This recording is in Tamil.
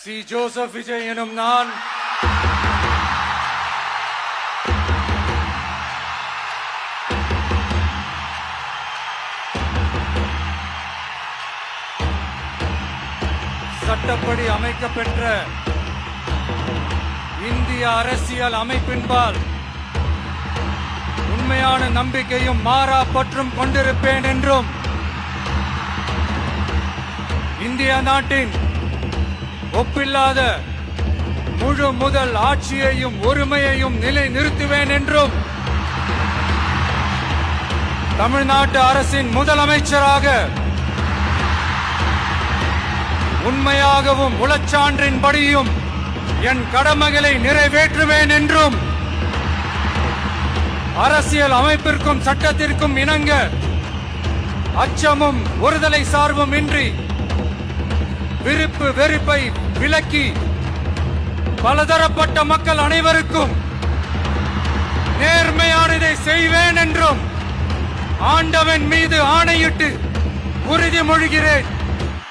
சி. ஜோசப் விஜய் எனும் நான் சட்டப்படி அமைக்கப்பெற்ற இந்திய அரசியல் அமைப்பின்பால் உண்மையான நம்பிக்கையும் மாறா பற்றும் கொண்டிருப்பேன் என்றும் இந்திய நாட்டின் ஒப்பில்லாத முழு முதல் ஆட்சியையும் உரிமையையும் நிலை நிறுத்துவேன் என்றும் தமிழ்நாட்டு அரசின் முதலமைச்சராக உண்மையாகவும் உளச்சான்றின்படியும் என் கடமைகளை நிறைவேற்றுவேன் என்றும் அரசியல் அமைப்பிற்கும் சட்டத்திற்கும் இணங்க அச்சமும் ஒருதலை சார்பும் இன்றி விருப்பு வெறுப்பை விலக்கி பலதரப்பட்ட மக்கள் அனைவருக்கும் நேர்மையானதை செய்வேன் என்றும் ஆண்டவன் மீது ஆணையிட்டு உறுதிமொழிகிறேன்.